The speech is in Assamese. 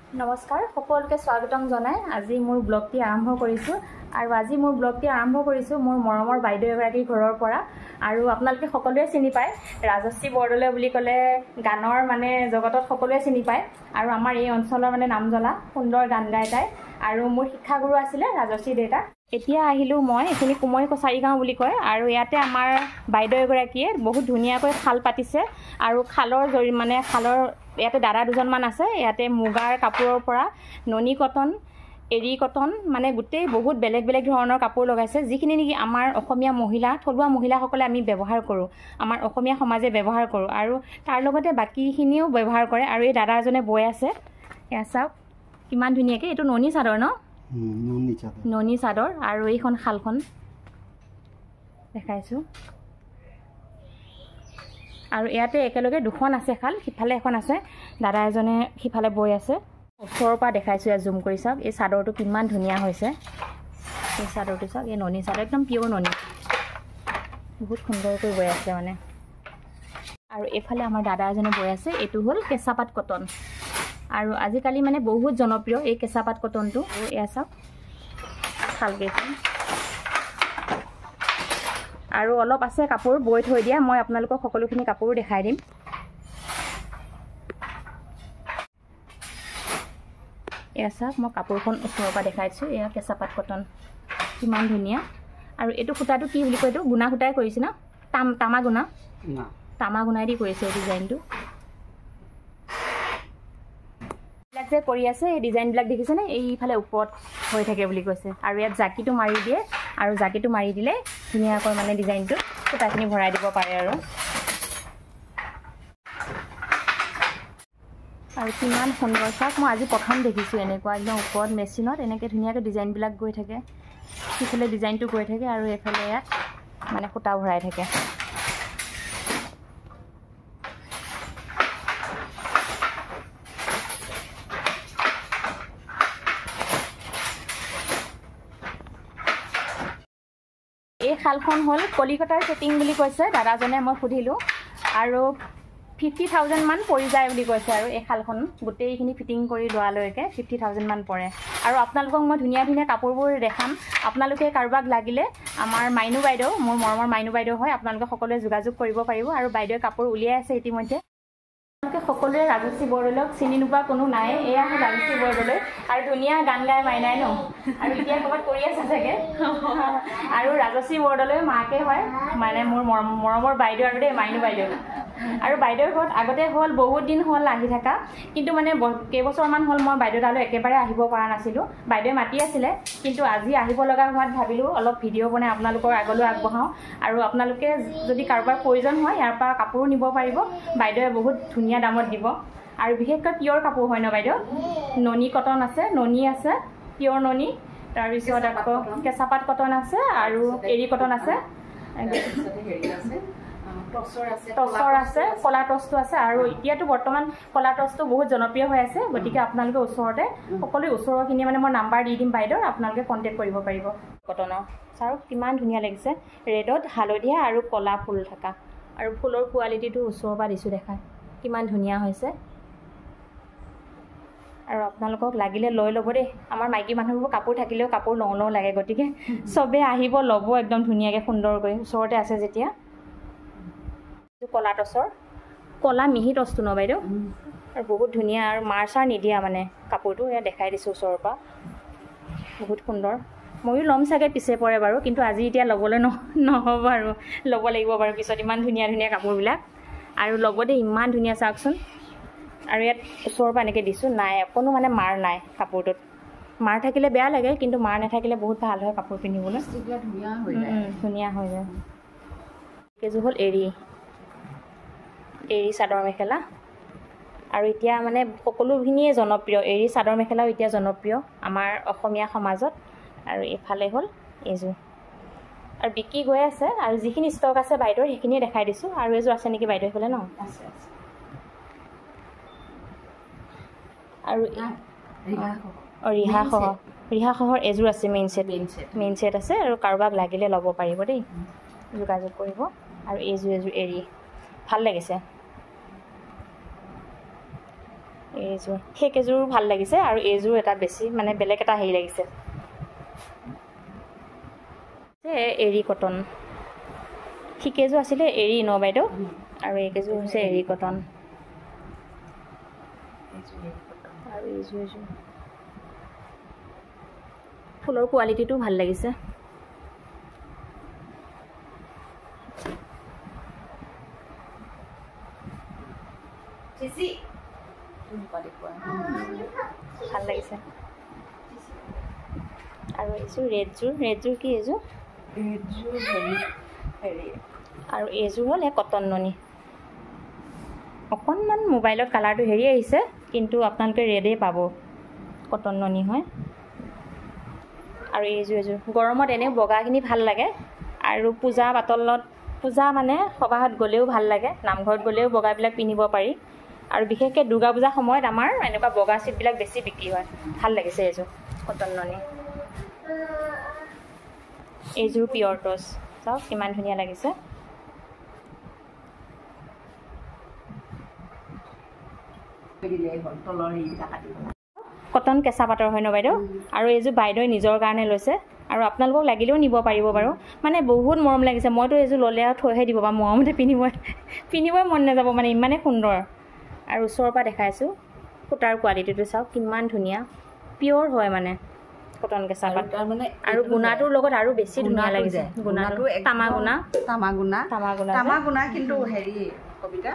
নমস্কাৰ সকলোকে স্বাগতম জনাই আজি মোৰ ব্লগটি আৰম্ভ কৰিছো আৰু আজি মোৰ ব্লগটি আৰম্ভ কৰিছো মোৰ মৰমৰ বাইদেউ এগৰাকী ঘৰৰ পৰা আৰু আপোনালোকে সকলোৱে চিনি পায় ৰাজশ্ৰী বৰদলৈ বুলি ক'লে গানৰ মানে জগতত সকলোৱে চিনি পায় আৰু আমাৰ এই অঞ্চলৰ মানে নামজলা সুন্দৰ গান গায় তাই আৰু মোৰ শিক্ষাগুৰু আছিল ৰাজশ্ৰী দেউতা এতিয়া আহিলো মই এখিনি কুমৈ কছাৰী গাঁও বুলি কয় আৰু ইয়াতে আমাৰ বাইদেউ এগৰাকীয়ে বহুত ধুনীয়াকৈ খাল পাতিছে আৰু খালৰ জৰি মানে খালৰ ইয়াতে দাদা দুজনমান আছে ইয়াতে মুগাৰ কাপোৰৰ পৰা ননী কটন এৰী কটন মানে গোটেই বহুত বেলেগ বেলেগ ধৰণৰ কাপোৰ লগাইছে যিখিনি নেকি আমাৰ অসমীয়া মহিলা থলুৱা মহিলাসকলে আমি ব্যৱহাৰ কৰোঁ আমাৰ অসমীয়া সমাজে ব্যৱহাৰ কৰোঁ আৰু তাৰ লগতে বাকীখিনিও ব্যৱহাৰ কৰে আৰু এই দাদাজনে বৈ আছে এয়া চাওক কিমান ধুনীয়াকৈ এইটো ননী চাদৰ ন ননী চাদৰ আৰু এইখন শালখন দেখাইছোঁ আৰু ইয়াতে একেলগে দুখন আছে খাল সিফালে এখন আছে দাদা এজনে সিফালে বৈ আছে ওচৰৰ পৰা দেখাইছোঁ ইয়াত জুম কৰি চাওক এই চাদৰটো কিমান ধুনীয়া হৈছে এই চাদৰটো চাওক এই ননী চাদৰ একদম পিয়ৰ ননী বহুত সুন্দৰকৈ বৈ আছে মানে আৰু এইফালে আমাৰ দাদা এজনে বৈ আছে এইটো হ'ল কেঁচাপাত কটন আৰু আজিকালি মানে বহুত জনপ্ৰিয় এই কেঁচাপাত কটনটো এয়া চাওক শালকেইখন আৰু অলপ আছে কাপোৰ বৈ থৈ দিয়া মই আপোনালোকক সকলোখিনি কাপোৰ দেখাই দিম এয়া চাওক মই কাপোৰখন ওচৰৰ পৰা দেখাইছোঁ এয়া কেঁচাপাত কটন কিমান ধুনীয়া আৰু এইটো সূতাটো কি বুলি কয় এইটো গুণা সূতাই কৰিছে ন তামা গুণাই দি কৰিছে এই ডিজাইনটো এইবিলাক যে কৰি আছে এই ডিজাইনবিলাক দেখিছেনে এইফালে ওপৰত হৈ থাকে বুলি কৈছে আৰু ইয়াত জাকিটো মাৰি দিয়ে আৰু জাকিটো মাৰি দিলে ধুনীয়াকৈ মানে ডিজাইনটো সূতাখিনি ভৰাই দিব পাৰে আৰু কিমান সুন্দৰ চাওক মই আজি প্ৰথম দেখিছোঁ এনেকুৱা একদম ওপৰত মেচিনত এনেকৈ ধুনীয়াকৈ ডিজাইনবিলাক গৈ থাকে সিফালে ডিজাইনটো গৈ থাকে আৰু এইফালে ইয়াত মানে সূতা ভৰাই থাকে এই শালখন হ'ল কলিকতাৰ ছেটিং বুলি কৈছে দাদাজনে মই সুধিলোঁ আৰু 50,000 মান পৰি যায় বুলি কৈছে আৰু এই শালখন গোটেইখিনি ফিটিং কৰি লোৱালৈকে 50,000 মান পৰে আৰু আপোনালোকক মই ধুনীয়া ধুনীয়া কাপোৰবোৰ দেখাম আপোনালোকে কাৰোবাক লাগিলে আমাৰ মাইনু বাইদেউ মোৰ মৰমৰ মাইনু বাইদেউ হয় আপোনালোকে সকলোৱে যোগাযোগ কৰিব পাৰিব আৰু বাইদেৱে কাপোৰ উলিয়াই আছে ইতিমধ্যে আপোনালোকে সকলোৱে ৰাজশ্ৰী বৰদলৈক চিনি নোপোৱা কোনো নাই এয়া হ'ল ৰাজশ্ৰী বৰদলৈ আৰু ধুনীয়া গান গাই মাইনাই ন আৰু এতিয়া ক'ৰবাত কৰি আছে চাগে আৰু ৰাজশ্ৰী বৰদলৈ মাকে হয় মানে মোৰ মৰমৰ বাইদেউ আৰু দেই মাইনু বাইদেউ আৰু বাইদেউৰ ঘৰত আগতে হ'ল বহুত দিন হ'ল আহি থকা কিন্তু মানে কেইবছৰমান হ'ল মই বাইদেউ তালৈ একেবাৰে আহিব পৰা নাছিলোঁ বাইদেৱে মাতি আছিলে কিন্তু আজি আহিব লগা হোৱাত ভাবিলোঁ অলপ ভিডিঅ' বনাই আপোনালোকৰ আগলৈ আগবঢ়াওঁ আৰু আপোনালোকে যদি কাৰোবাৰ প্ৰয়োজন হয় ইয়াৰ পৰা কাপোৰো নিব পাৰিব বাইদেৱে বহুত ধুনীয়া দামত দিব আৰু বিশেষকৈ পিয়ৰ কাপোৰ হয় ন বাইদেউ ননী কটন আছে ননী আছে পিয়ৰ ননী তাৰপিছত আকৌ কেঁচাপাত কটন আছে আৰু এৰী কটন আছে টচৰ আছে কলা টচটো আছে আৰু এতিয়াতো বৰ্তমান কলা টচটো বহুত জনপ্ৰিয় হৈ আছে গতিকে আপোনালোকে ওচৰতে সকলোৱে ওচৰৰখিনিয়ে মানে মই নাম্বাৰ দি দিম বাইদেউ আপোনালোকে কণ্টেক্ট কৰিব পাৰিব কটনৰ চাওক কিমান ধুনীয়া লাগিছে ৰেডত হালধীয়া আৰু কলা ফুল থকা আৰু ফুলৰ কোৱালিটিটো ওচৰৰ পৰা দিছোঁ দেখাই কিমান ধুনীয়া হৈছে আৰু আপোনালোকক লাগিলে লৈ ল'ব দেই আমাৰ মাইকী মানুহবোৰ কাপোৰ থাকিলেও কাপোৰ লওঁ লাগে গতিকে চবেই আহিব ল'ব একদম ধুনীয়াকৈ সুন্দৰকৈ ওচৰতে আছে যেতিয়া কলা টচৰ কলা মিহি টচটো ন বাইদেউ আৰু বহুত ধুনীয়া আৰু মাৰ চাৰ নিদিয়া মানে কাপোৰটো এয়া দেখাই দিছোঁ ওচৰৰ পৰা বহুত সুন্দৰ ময়ো ল'ম চাগে পিছে পৰে বাৰু কিন্তু আজি এতিয়া ল'বলৈ নহ'ব আৰু ল'ব লাগিব বাৰু পিছত ইমান ধুনীয়া ধুনীয়া কাপোৰবিলাক আৰু লগতে ইমান ধুনীয়া চাওকচোন আৰু ইয়াত ওচৰৰ পৰা এনেকৈ দিছোঁ নাই অকণো মানে মাৰ নাই কাপোৰটোত মাৰ থাকিলে বেয়া লাগে কিন্তু মাৰ নাথাকিলে বহুত ভাল হয় কাপোৰ পিন্ধিবলৈ ধুনীয়া হৈ যায় কেইযোৰ হ'ল এৰী চাদৰ মেখেলা আৰু এতিয়া মানে সকলোখিনিয়ে জনপ্ৰিয় এৰী চাদৰ মেখেলাও এতিয়া জনপ্ৰিয় আমাৰ অসমীয়া সমাজত আৰু এইফালে হ'ল এইযোৰ আৰু বিক্ৰী গৈ আছে আৰু যিখিনি ষ্টক আছে বাইদেউৰ সেইখিনিয়ে দেখাই দিছোঁ আৰু এযোৰ আছে নেকি বাইদেউ এইফালে ন আৰু ৰিহাসহৰ এযোৰ আছে মেইন ছেট আছে আৰু কাৰোবাক লাগিলে ল'ব পাৰিব দেই যোগাযোগ কৰিব আৰু এইযোৰ এৰী ভাল লাগিছে এইযোৰ সেইকেইযোৰ ভাল লাগিছে আৰু এইযোৰ এটা বেছি মানে বেলেগ এটা হেৰি লাগিছে এৰী কটন সিকেইযোৰ আছিলে এৰী ন বাইদেউ আৰু এইকেইযোৰ হৈছে এৰী কটন আৰু এইযোৰ ফুলৰ কোৱালিটিটো ভাল লাগিছে ভাল লাগিছে আৰু এইযোৰ ৰেডযোৰ কি এইযোৰ আৰু এইযোৰ হ'ল কটন ননী অকণমান মোবাইলত কালাৰটো হেৰি আহিছে কিন্তু আপোনালোকে ৰেডেই পাব কটন ননী হয় আৰু এইযোৰ গৰমত এনেও বগাখিনি ভাল লাগে আৰু পূজা পাতলত পূজা মানে সবাহত গ'লেও ভাল লাগে নামঘৰত গ'লেও বগাবিলাক পিন্ধিব পাৰি আৰু বিশেষকৈ দুৰ্গা পূজাৰ সময়ত আমাৰ এনেকুৱা বগা চিটবিলাক বেছি বিক্ৰী হয় ভাল লাগিছে এইযোৰ কটন ননী এইযোৰ পিয়ৰ টচ চাওক কিমান ধুনীয়া লাগিছে কটন কেঁচা পাতৰ হয় ন বাইদেউ আৰু এইযোৰ বাইদেউ নিজৰ কাৰণে লৈছে আৰু আপোনালোকক লাগিলেও নিব পাৰিব বাৰু মানে বহুত মৰম লাগিছে মইতো এইযোৰ ল'লে আৰু থৈহে দিব বা মৰমতে পিন্ধিবই মন নাযাব মানে ইমানেই সুন্দৰ আৰু ওচৰৰ পৰা দেখাইছোঁ সূতাৰ কোৱালিটিটো চাওক কিমান ধুনীয়া পিয়ৰ হয় মানে কটন কেঁচা পাত মানে আৰু গুণাটোৰ লগত আৰু বেছি ধুনীয়া লাগিছে গুণাটো তামা গুণা কিন্তু হেৰি কবিতা